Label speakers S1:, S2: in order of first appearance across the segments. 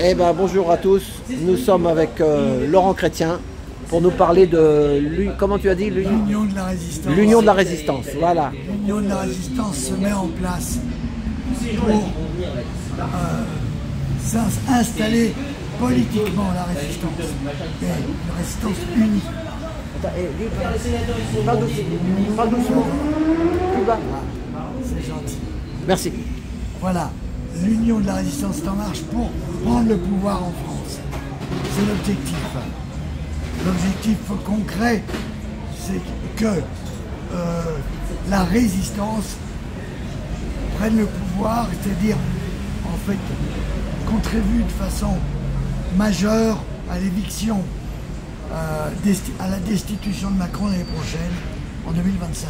S1: Eh ben bonjour à tous, nous sommes avec Laurent Chrétien pour nous parler de, comment tu as dit,
S2: l'Union de la Résistance.
S1: L'Union de la Résistance, voilà.
S2: L'Union de la Résistance se met en place pour installer politiquement la résistance, et une résistance unie.
S1: Parle doucement, plus bas.
S2: C'est gentil.
S1: Merci.
S2: Voilà, l'Union de la Résistance est en marche pour prendre le pouvoir en France. C'est l'objectif. L'objectif concret, c'est que la résistance prenne le pouvoir, c'est-à-dire, en fait, contribue de façon majeure à l'éviction, à la destitution de Macron l'année prochaine, en 2025.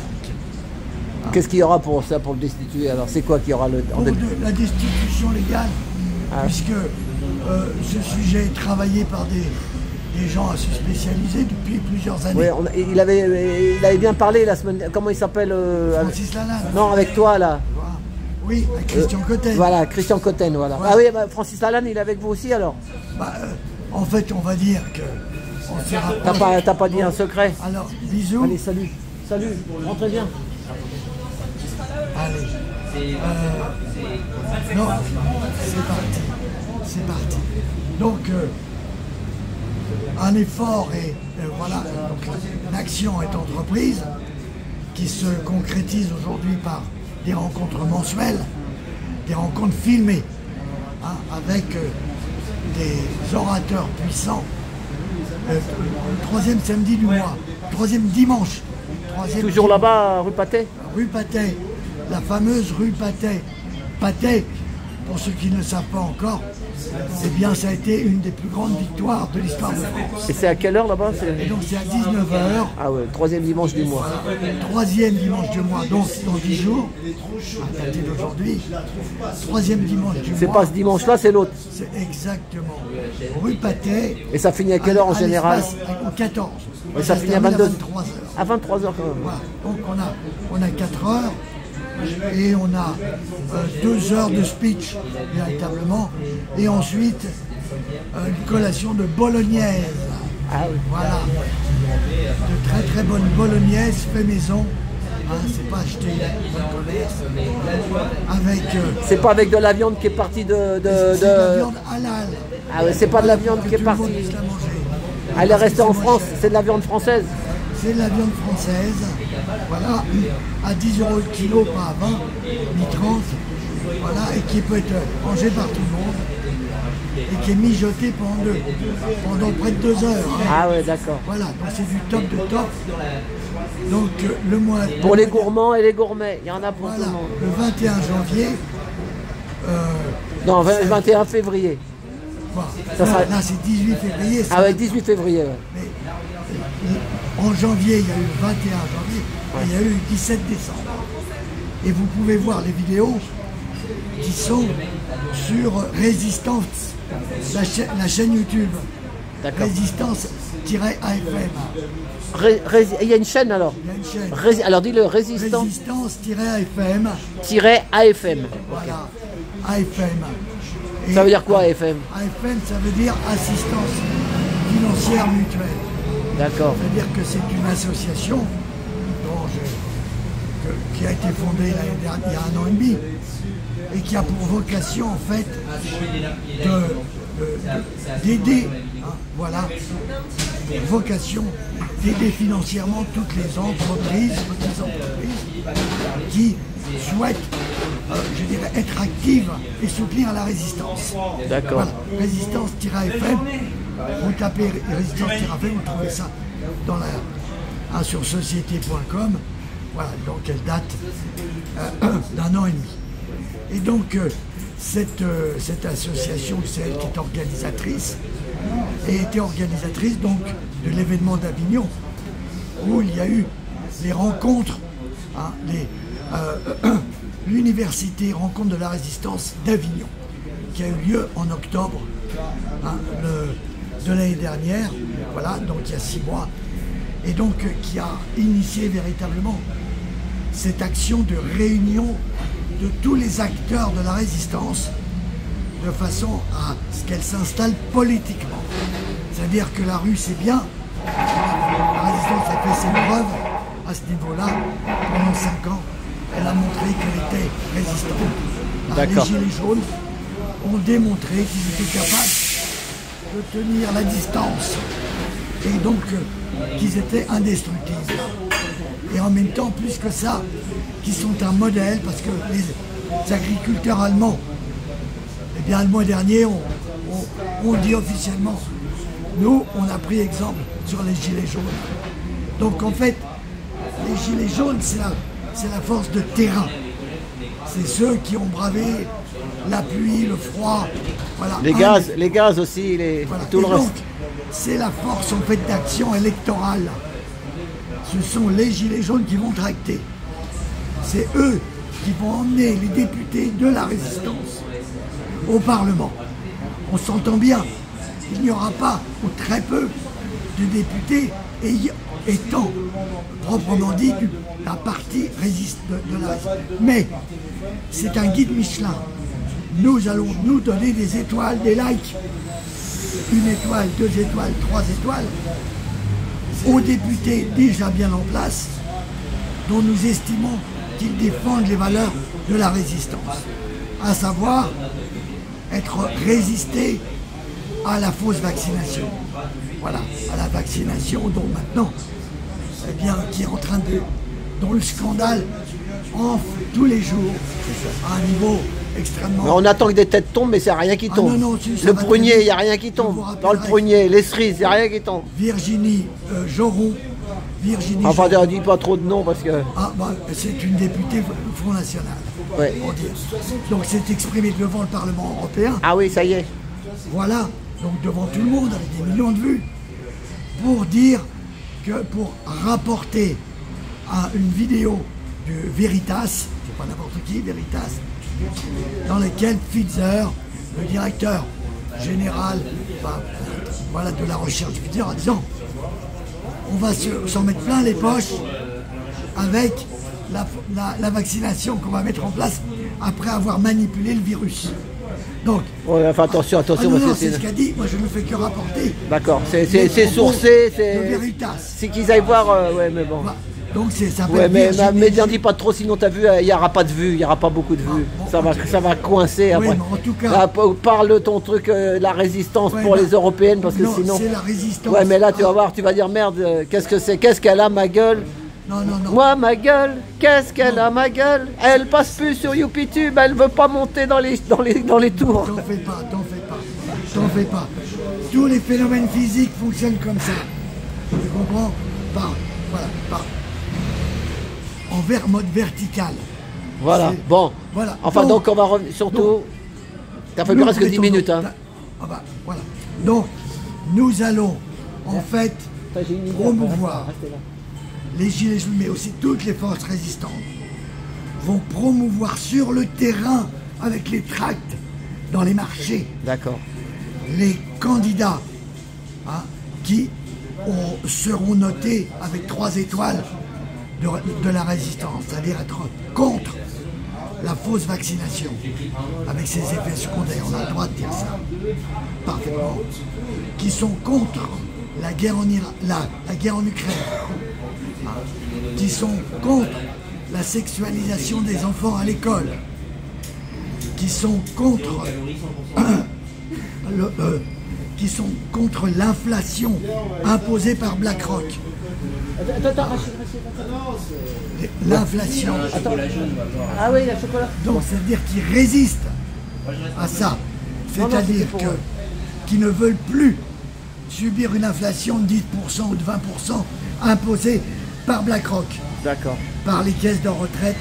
S1: Qu'est-ce qu'il y aura pour ça, pour le destituer? Alors, c'est quoi qu'il y aura
S2: pour la destitution légale, puisque ce sujet est travaillé par des gens assez spécialisés depuis plusieurs années.
S1: Oui, il avait bien parlé la semaine. Comment il s'appelle
S2: Francis Lalanne.
S1: Non, avec toi là.
S2: Oui, Christian Cotten.
S1: Voilà, Christian Cotten, voilà. Ah oui, Francis Lalanne, il est avec vous aussi alors?
S2: En fait, on va dire que on s'est rapproché.
S1: T'as pas dit un secret?
S2: Alors, bisous.
S1: Allez, salut. Salut, rentrez bien.
S2: Allez. Non, c'est parti. C'est parti. Donc, un effort et voilà, donc l'action est entreprise qui se concrétise aujourd'hui par des rencontres mensuelles, des rencontres filmées, avec des orateurs puissants. Le troisième samedi du mois, troisième dimanche.
S1: Toujours là-bas, rue Patay?
S2: Rue Patay, la fameuse rue Patay. Patay, pour ceux qui ne le savent pas encore, eh bien, ça a été une des plus grandes victoires de l'histoire de France.
S1: Et c'est à quelle heure là-bas?
S2: Et donc c'est à 19h.
S1: Ah ouais, troisième dimanche du mois.
S2: Troisième dimanche du mois, donc dans 10 jours, à partir d'aujourd'hui. Troisième dimanche du mois.
S1: C'est pas ce dimanche-là, c'est l'autre.
S2: C'est exactement. Rue Patay.
S1: Et ça finit à quelle heure en général?
S2: Au 14.
S1: Et ça finit à 22h.
S2: À 23h.
S1: À 23h quand même.
S2: Voilà. Donc on a 4 heures. Et on a 2 heures de speech, véritablement, et ensuite une collation de bolognaise.
S1: Ah oui.
S2: Voilà, de très très bonnes bolognaises fait maison. C'est pas acheté au commerce. Avec.
S1: C'est pas avec de la viande qui est partie de.
S2: C'est de la viande halal.
S1: Ah oui, c'est pas de la viande qui est partie. Elle est restée en France, c'est de la viande française.
S2: C'est de la viande française, voilà, à 10 € le kilo, pas à 20, ni 30, voilà, et qui peut être mangé par tout le monde, et qui est mijoté pendant près de 2 heures.
S1: Ah ouais, d'accord.
S2: Voilà, donc c'est du top de top. Donc le mois...
S1: Pour les gourmands et les gourmets, il y en a pour tout le monde.
S2: Le 21 janvier...
S1: non, 21 février.
S2: Voilà, là c'est 18 février.
S1: Ah ouais, 18 février, ouais.
S2: Mais, en janvier, il y a eu le 21 janvier, et il y a eu le 17 décembre. Et vous pouvez voir les vidéos qui sont sur Résistance, la chaîne YouTube. Résistance-AFM.
S1: Il y a une chaîne alors?
S2: Il y a une chaîne.
S1: Alors dis-le, Résistance.
S2: Résistance-AFM.
S1: AFM.
S2: Voilà, AFM. Et
S1: ça veut dire quoi AFM?
S2: AFM, ça veut dire Assistance Financière Mutuelle.
S1: D'accord.
S2: C'est-à-dire que c'est une association qui a été fondée il y a 1 an et demi et qui a pour vocation en fait d'aider, voilà, vocation d'aider financièrement toutes les entreprises, petites entreprises qui souhaitent, je dirais, être actives et soutenir la résistance.
S1: D'accord.
S2: Voilà. Résistance-FM. Vous tapez Résistance-FM, vous trouvez ça dans sur société.com. Voilà, donc elle date d'1 an et demi. Et donc cette association, c'est elle qui est organisatrice, et était organisatrice donc de l'événement d'Avignon, où il y a eu les rencontres, l'université Rencontre de la Résistance d'Avignon, qui a eu lieu en octobre de l'année dernière, voilà, donc il y a 6 mois, et donc qui a initié véritablement cette action de réunion de tous les acteurs de la résistance, de façon à ce qu'elle s'installe politiquement. C'est-à-dire que la rue, c'est bien. La résistance a fait ses preuves à ce niveau-là. Pendant 5 ans, elle a montré qu'elle était résistante. Les Gilets jaunes ont démontré qu'ils étaient capables de tenir la distance et donc qu'ils étaient indestructibles. Et en même temps, plus que ça, qu'ils sont un modèle parce que les agriculteurs allemands, eh bien, le mois dernier, on dit officiellement, nous, on a pris exemple sur les Gilets jaunes. Donc en fait, les Gilets jaunes, c'est la force de terrain. C'est ceux qui ont bravé la pluie, le froid, voilà.
S1: Les gaz aussi,
S2: voilà.
S1: Tout le reste.
S2: C'est la force en fait d'action électorale. Ce sont les Gilets jaunes qui vont tracter. C'est eux qui vont emmener les députés de la résistance au Parlement. On s'entend bien, il n'y aura pas ou très peu de députés étant proprement dit la partie résiste de la résistance. Mais c'est un guide Michelin. Nous allons nous donner des étoiles, des likes. 1 étoile, 2 étoiles, 3 étoiles aux députés déjà bien en place, dont nous estimons qu'ils défendent les valeurs de la résistance, à savoir être résisté à la fausse vaccination. Voilà, à la vaccination dont maintenant, eh bien, qui est en train dont le scandale enfle tous les jours à un niveau extrêmement...
S1: Mais on attend que des têtes tombent, mais c'est rien qui tombe.
S2: Non,
S1: le prunier, il n'y a rien qui tombe. Dans le prunier, les cerises, il n'y a rien qui tombe.
S2: Virginie Joron.
S1: Enfin, on ne dit pas trop de noms parce que...
S2: Ah, bah, c'est une députée Front National.
S1: Ouais.
S2: Donc c'est exprimé devant le Parlement européen.
S1: Ah oui, ça y est.
S2: Voilà, donc devant tout le monde, avec des millions de vues, pour dire que pour rapporter à une vidéo du Veritas, c'est pas n'importe qui, Veritas, dans laquelle Pfizer, le directeur général voilà, de la recherche de Pfizer, a dit on va s'en mettre plein les poches avec la vaccination qu'on va mettre en place après avoir manipulé le virus. Donc,
S1: ouais, enfin, attention.
S2: Non, c'est ce qu'a dit, moi je ne fais que rapporter.
S1: D'accord, c'est sourcé, c'est qu'ils aillent voir, ouais, mais bon.
S2: Voilà. Donc ça
S1: ouais, mais n'en dis pas trop, sinon t'as vu, il n'y aura pas de vues, il n'y aura pas beaucoup de vues.
S2: Ah, bon,
S1: ça va coincer après.
S2: Oui, en tout cas,
S1: parle de ton truc, la résistance pour les européennes, parce que
S2: non,
S1: sinon.
S2: C'est la résistance.
S1: Ouais, mais là tu vas voir, tu vas dire merde, qu'est-ce que c'est, qu'est-ce qu'elle a ma gueule.
S2: Non.
S1: Moi, ma gueule, qu'est-ce qu'elle a ma gueule? Elle passe plus sur YouPitube, elle veut pas monter dans les tours.
S2: T'en fais pas. Tous les phénomènes physiques fonctionnent comme ça. Tu comprends? En mode vertical.
S1: Voilà, bon.
S2: Voilà.
S1: Enfin, donc on va revenir surtout. T'as fait presque 10 minutes. Hein.
S2: Voilà. Donc, nous allons en fait promouvoir les Gilets jaunes, mais aussi toutes les forces résistantes, vont promouvoir sur le terrain, avec les tracts, dans les marchés, les candidats qui seront notés avec 3 étoiles de la résistance, c'est-à-dire être contre la fausse vaccination, avec ses effets secondaires, on a le droit de dire ça, parfaitement, qui sont contre la guerre en Ukraine, qui sont contre la sexualisation des enfants à l'école, qui sont contre l'inflation imposée par BlackRock. L'inflation.
S1: Ah oui, la chocolat.
S2: Donc ça veut dire qu'ils résistent à ça. C'est-à-dire qu'ils ne veulent plus subir une inflation de 10% ou de 20% imposée par BlackRock.
S1: D'accord.
S2: Par les caisses de retraite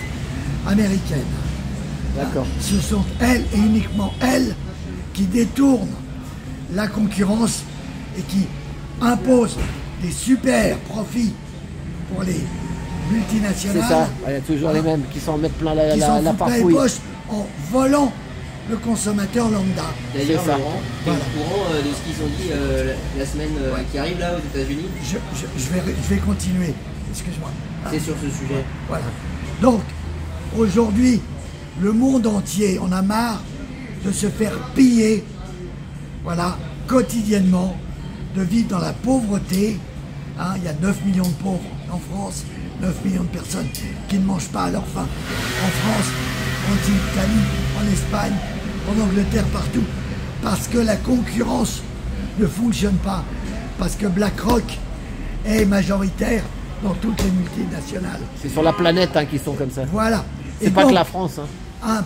S2: américaines.
S1: D'accord.
S2: Ce sont elles et uniquement elles qui détournent la concurrence et qui imposent des super profits pour les multinationales.
S1: C'est ça, il y a toujours les mêmes qui s'en mettent plein la
S2: parfouille. Les poches en volant le consommateur lambda.
S3: D'ailleurs, Laurent, tu es au courant de ce qu'ils ont dit la semaine qui arrive là aux États-Unis?
S2: Je vais continuer, excuse-moi.
S3: C'est sur ce sujet.
S2: Voilà. Donc, aujourd'hui, le monde entier en a marre de se faire piller, voilà, quotidiennement, de vivre dans la pauvreté. Hein, il y a 9 millions de pauvres en France, 9 millions de personnes qui ne mangent pas à leur faim. En France, en Italie, en Espagne, en Angleterre, partout. Parce que la concurrence ne fonctionne pas. Parce que BlackRock est majoritaire dans toutes les multinationales.
S1: C'est sur la planète hein, qui sont comme ça.
S2: Voilà.
S1: C'est pas que la France. Hein.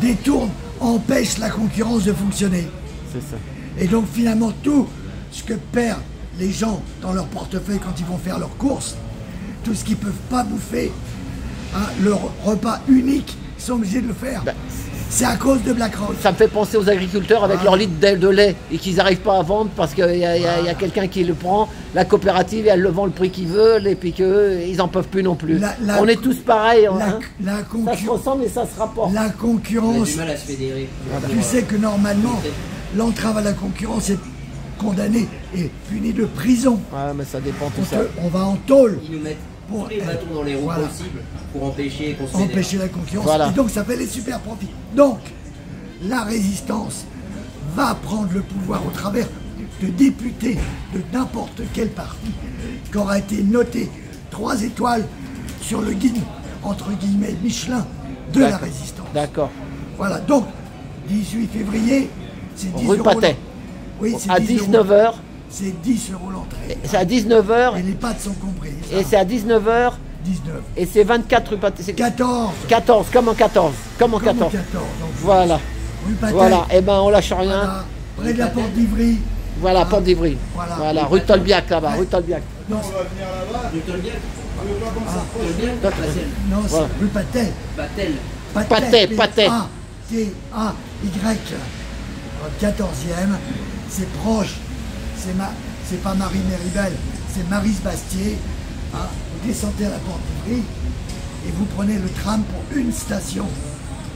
S2: Détourne, empêche la concurrence de fonctionner.
S1: C'est ça.
S2: Et donc finalement, tout ce que perdent les gens dans leur portefeuille quand ils vont faire leurs courses, tout ce qu'ils ne peuvent pas bouffer, hein, leur repas unique, ils sont obligés de le faire.
S1: Ben,
S2: c'est à cause de BlackRock.
S1: Ça me fait penser aux agriculteurs avec leur litre de lait et qu'ils n'arrivent pas à vendre parce qu'il y a quelqu'un qui le prend, la coopérative, et elle le vend le prix qu'ils veulent et puis qu'eux, ils n'en peuvent plus non plus. On est tous pareils. Hein. Ça se ressemble et ça se rapporte.
S2: La concurrence.
S3: On a du mal à se fédérer.
S2: Tu sais que normalement, l'entrave à la concurrence est condamnée et punie de prison.
S1: Ouais, mais ça dépend tout ça.
S2: On va en tôle.
S3: Ils nous mettent tous les bâtons dans les roues possibles pour empêcher qu'on se
S2: empêcher la concurrence.
S1: Voilà.
S2: Et donc ça fait les super profits. Donc, la résistance va prendre le pouvoir au travers de députés de n'importe quel parti qui aura été noté 3 étoiles sur le guide, entre guillemets, Michelin de la résistance.
S1: D'accord.
S2: Voilà, donc, 18 février, c'est 10
S1: Rue
S2: euros.
S1: Patet.
S2: Oui, c'est
S1: à 19h.
S2: C'est 10 euros l'entrée.
S1: C'est à 19h.
S2: Et les pâtes sont comprises.
S1: Et c'est à 19h.
S2: 19.
S1: Et c'est 24 rue Patet.
S2: 14.
S1: 14, comme en 14. Comme en 14.
S2: Donc,
S1: voilà.
S2: Rue Patet.
S1: Voilà, et ben on lâche rien.
S2: Voilà. Près de la porte d'Ivry.
S1: Voilà, porte d'Ivry. Voilà, rue Tolbiac là-bas, rue Tolbiac.
S2: Non,
S3: Rue Tolbiac.
S2: non c'est
S1: Voilà.
S2: rue Patet.
S3: Batel.
S1: Patet, Patet.
S2: P-A-T-A-Y. 14e. C'est proche. C'est pas Marie-Méribel, c'est Maryse-Bastier. Hein. Vous descendez à la porte d'Ivry et vous prenez le tram pour une station.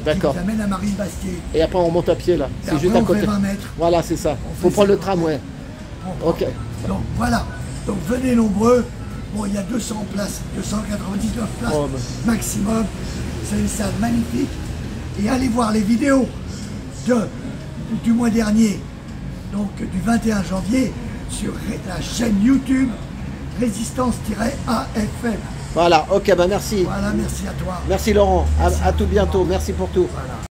S1: D'accord.
S2: Qui vous amène à Maryse-Bastier.
S1: Et après on monte à pied là.
S2: Et
S1: C'est juste
S2: après,
S1: à
S2: on
S1: côté.
S2: fait 20 mètres.
S1: Voilà, c'est ça.
S2: On
S1: Faut
S2: fait
S1: prendre le
S2: 50.
S1: tram, ouais. Ok.
S2: Donc voilà. Donc venez nombreux. Bon, il y a 200 places, 299 places
S1: Oh,
S2: maximum. C'est une salle magnifique. Et allez voir les vidéos du mois dernier, donc du 21 janvier, sur la chaîne YouTube Résistance-AFM.
S1: Voilà, ok, bah merci.
S2: Voilà, merci à toi.
S1: Merci Laurent. À tout bientôt. Merci pour tout.
S2: Voilà.